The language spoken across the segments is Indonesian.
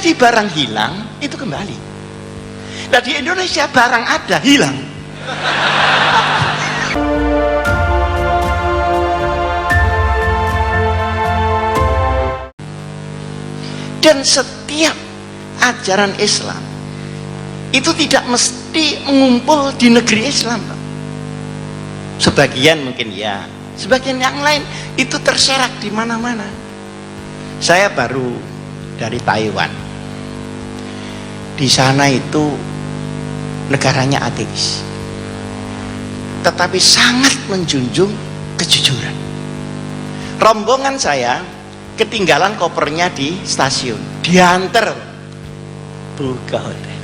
Jadi barang hilang itu kembali. Nah di Indonesia barang ada hilang. Dan setiap ajaran Islam itu tidak mesti mengumpul di negeri Islam, Pak. Sebagian mungkin ya, sebagian yang lain itu terserak di mana-mana. Saya baru dari Taiwan. Di sana itu negaranya ateis, tetapi sangat menjunjung kejujuran. Rombongan saya ketinggalan kopernya di stasiun, diantar buka hotel.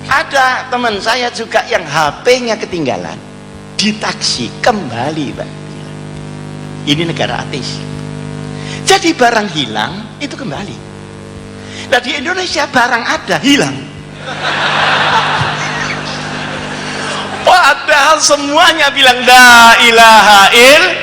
Ada teman saya juga yang HP-nya ketinggalan, di taksi kembali, Pak. Ini negara ateis. Jadi barang hilang itu kembali. Nah di Indonesia barang ada hilang. Padahal semuanya bilang la ilaha illallah.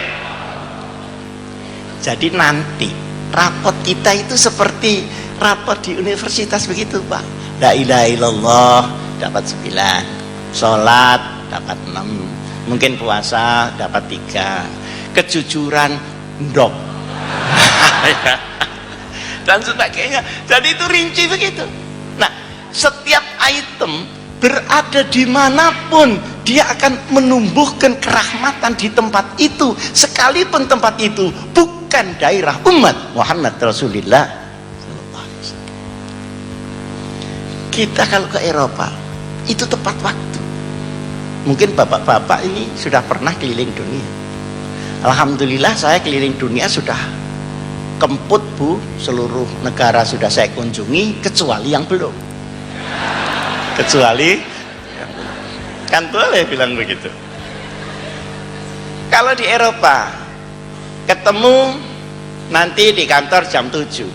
Jadi nanti rapot kita itu seperti rapot di universitas begitu, Pak. La ilaha illallah dapat 9, sholat dapat 6, mungkin puasa dapat 3, kejujuran ndok dan sebagainya. Jadi itu rinci begitu. Nah setiap item berada dimanapun dia akan menumbuhkan kerahmatan di tempat itu, sekalipun tempat itu bukan daerah umat Muhammad Rasulullah. Kita kalau ke Eropa itu tepat waktu. Mungkin bapak-bapak ini sudah pernah keliling dunia. Alhamdulillah saya keliling dunia sudah kemput, Bu. Seluruh negara sudah saya kunjungi kecuali yang belum. Kecuali kan boleh bilang begitu. Kalau di Eropa ketemu nanti di kantor jam 7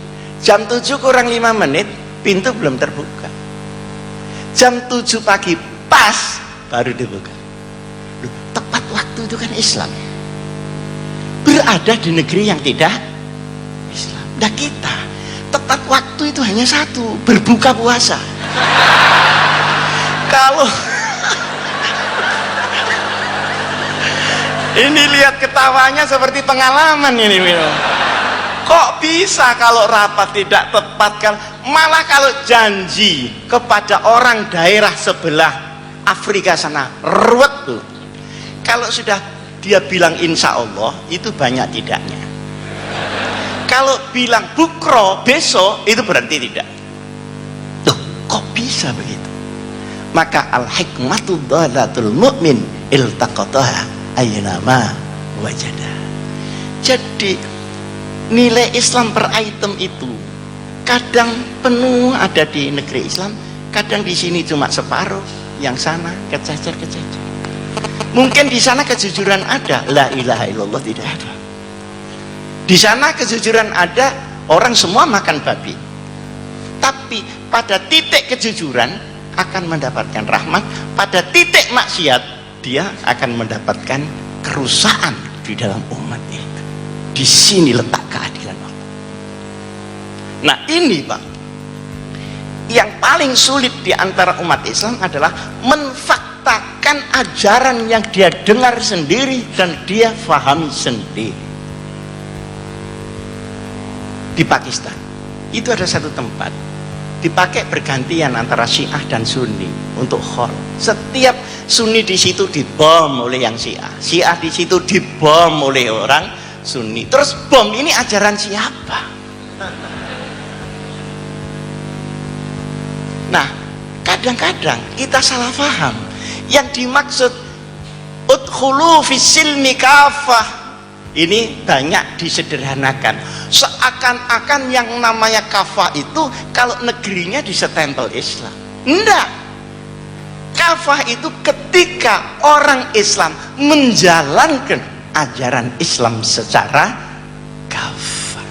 kurang 5 menit pintu belum terbuka, jam 7 pagi pas baru dibuka. Loh, tepat waktu itu kan Islam. Berada di negeri yang tidak Islam. Nah kita tepat waktu itu hanya satu, berbuka puasa. Kalau ini lihat ketawanya seperti pengalaman ini. Kok bisa kalau rapat tidak tepat, kan malah kalau janji kepada orang daerah sebelah Afrika sana ruwet tuh. Kalau sudah dia bilang insya Allah itu banyak tidaknya. Kalau bilang bukro besok itu berarti tidak. Tuh kok bisa begitu? Maka al-hikmatu dhalatul mu'min iltaqataha ayyama wajada. Jadi nilai Islam per item itu kadang penuh ada di negeri Islam, kadang di sini cuma separuh, yang sana kececer. Mungkin di sana kejujuran ada, la ilaha illallah tidak ada. Di sana kejujuran ada, orang semua makan babi. Tapi pada titik kejujuran akan mendapatkan rahmat, pada titik maksiat dia akan mendapatkan kerusakan di dalam umat itu. Di sini letak keadilan Allah. Nah ini Pak, yang paling sulit di antara umat Islam adalah menfaktakan ajaran yang dia dengar sendiri dan dia fahami sendiri. Di Pakistan itu ada satu tempat dipakai bergantian antara Syiah dan Sunni untuk khol. Setiap Sunni di situ dibom oleh yang Syiah, Syiah di situ dibom oleh orang Sunni. Terus bom ini ajaran siapa? Nah, kadang-kadang kita salah paham. Yang dimaksud udkhulu fis-silmi kafah ini banyak disederhanakan, seakan-akan yang namanya kafah itu kalau negerinya disetempel Islam. Enggak, kafah itu ketika orang Islam menjalankan ajaran Islam secara kafah.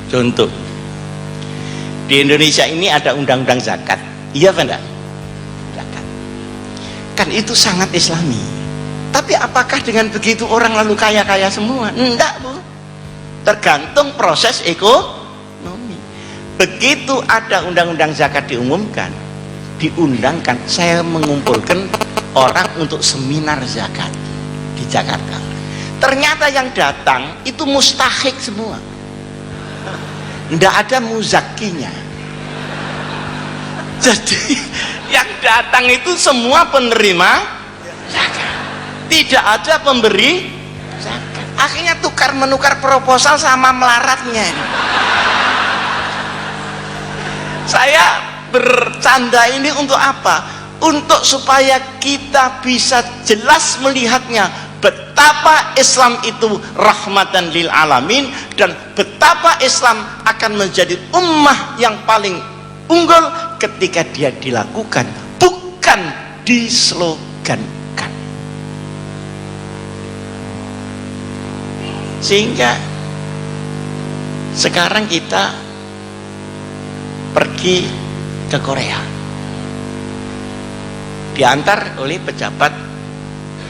Contoh, di Indonesia ini ada undang-undang zakat, iya apa enggak? Zakat kan itu sangat Islami. Tapi apakah dengan begitu orang lalu kaya-kaya semua? Enggak, Bu. Tergantung proses ekonomi. Begitu ada undang-undang zakat diumumkan, diundangkan, saya mengumpulkan orang untuk seminar zakat di Jakarta. Ternyata yang datang itu mustahik semua, tidak ada muzakinya. Jadi yang datang itu semua penerima zakat, tidak ada pemberi zakat. Akhirnya tukar menukar proposal sama melaratnya. Saya bercanda ini untuk apa? Untuk supaya kita bisa jelas melihatnya betapa Islam itu rahmatan lil alamin, dan betapa Islam akan menjadi ummah yang paling unggul ketika dia dilakukan, bukan dislogankan. Sehingga sekarang kita pergi ke Korea, diantar oleh pejabat,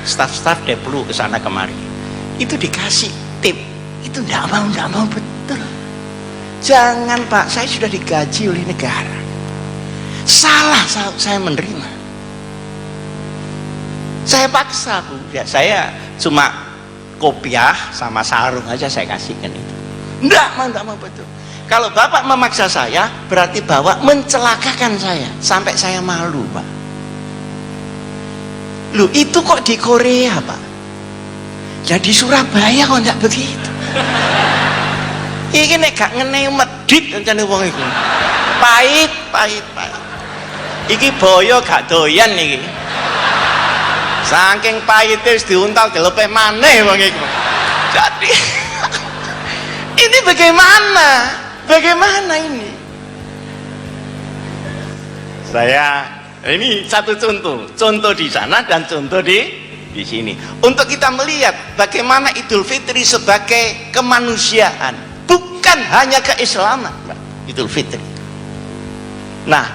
staf-staf Deplu ke sana kemari, itu dikasih tip, itu tidak mau betul. Jangan Pak, saya sudah digaji oleh negara, salah saya menerima, saya paksa Bu, ya, saya cuma kopiah sama sarung aja saya kasihkan itu. Tidak mau betul. Kalau Bapak memaksa saya, berarti Bapak mencelakakan saya sampai saya malu Pak. Loh, itu kok di Korea Pak, jadi Surabaya kok tidak begitu. Ini gak ngenei medit rencana wong iku. Pahit. Iki boyo gak doyan iki. Saking pahite wis diuntal dilepeh maneh wong iku. Jadi ini bagaimana? Bagaimana ini? Ini satu contoh di sana dan contoh di sini, untuk kita melihat bagaimana Idul Fitri sebagai kemanusiaan, bukan hanya keislaman, Pak. Idul Fitri. Nah,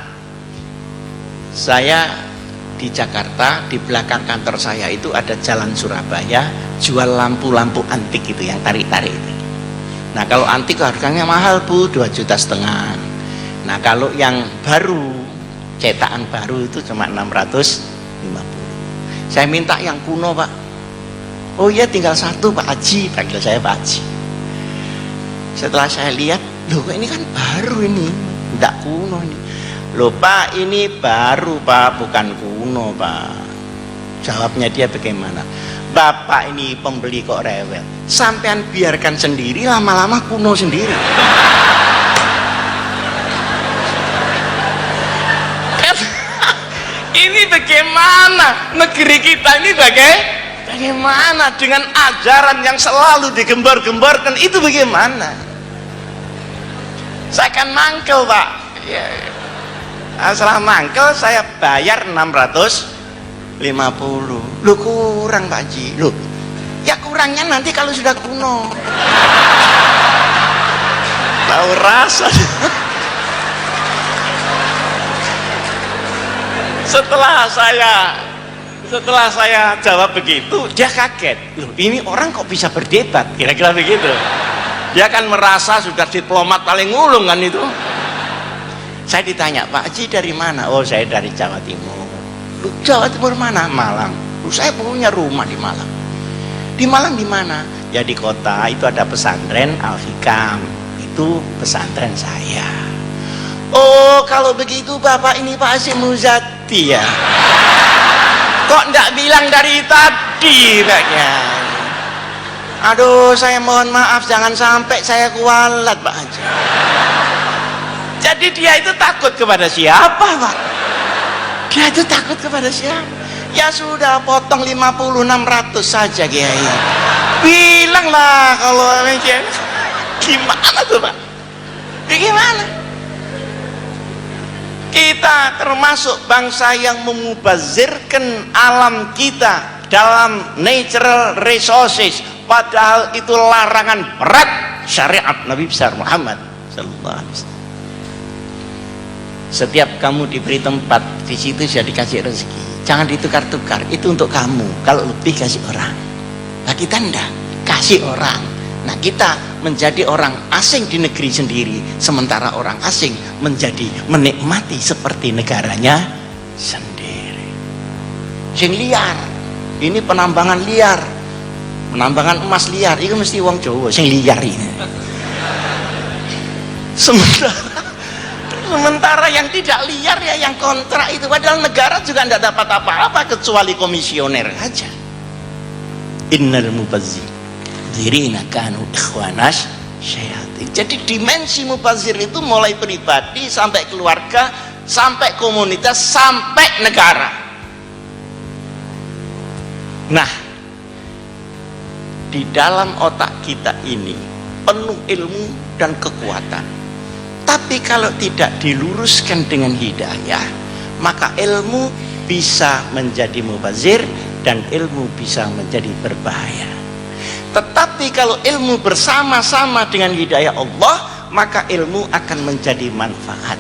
saya di Jakarta, di belakang kantor saya itu ada Jalan Surabaya, jual lampu-lampu antik itu yang tarik-tarik itu. Nah, kalau antik harganya mahal Bu, 2,5 juta. Nah, kalau yang baru, cetakan baru itu cuma 650. Saya minta yang kuno Pak. Oh iya, tinggal satu Pak Haji, panggil saya Pak Haji. Setelah saya lihat, loh ini kan baru ini, tidak kuno ini. Loh Pak, ini baru Pak, bukan kuno Pak. Jawabnya dia bagaimana? Bapak ini pembeli kok rewel, sampean biarkan sendiri, lama-lama kuno sendiri. Ini bagaimana negeri kita ini, bagaimana dengan ajaran yang selalu digembar-gemborkan itu, bagaimana? Saya akan mangkel Pak ya. Setelah mangkel saya bayar 650. Loh kurang Pak Haji. Loh ya kurangnya nanti kalau sudah kuno. Tahu rasa. Setelah saya jawab begitu, dia kaget. Loh ini orang kok bisa berdebat, kira-kira begitu. Dia kan merasa sudah diplomat paling ngulung kan itu. Saya ditanya, Pak Haji dari mana? Oh saya dari Jawa Timur. Loh, Jawa Timur mana? Malang. Loh, saya punya rumah di Malang. Di Malang di mana? Ya di kota itu ada pesantren Al-Hikam. Itu pesantren saya. Oh kalau begitu Bapak ini Pak Hasyim Muzati ya. Kok enggak bilang dari tadi Pak Kiai? Aduh saya mohon maaf, jangan sampai saya kualat Pak Haji. Jadi dia itu takut kepada siapa Pak? Dia itu takut kepada siapa? Ya sudah potong 50-600 saja Kiai. Bilanglah kalau gimana tuh Pak? Bagaimana? Kita termasuk bangsa yang memubazirkan alam kita dalam natural resources, padahal itu larangan berat syariat Nabi besar Muhammad sallallahu alaihi wasallam. Setiap kamu diberi tempat, di situ sudah dikasih rezeki, jangan ditukar-tukar. Itu untuk kamu, kalau lebih kasih orang. Nah kita enggak, kasih orang. Nah, kita menjadi orang asing di negeri sendiri, sementara orang asing menjadi menikmati seperti negaranya sendiri. Sing liar, ini penambangan liar, penambangan emas liar, itu mesti wong Jawa sing liar ini. Sementara yang tidak liar ya yang kontrak itu, padahal negara juga tidak dapat apa-apa kecuali komisioner aja. Innal mubazzirina kanu ikhwanas syayatin. Jadi dimensi mubazir itu mulai pribadi sampai keluarga, sampai komunitas, sampai negara. Nah, di dalam otak kita ini penuh ilmu dan kekuatan. Tapi kalau tidak diluruskan dengan hidayah, maka ilmu bisa menjadi mubazir dan ilmu bisa menjadi berbahaya. Tetapi kalau ilmu bersama-sama dengan hidayah Allah, maka ilmu akan menjadi manfaat.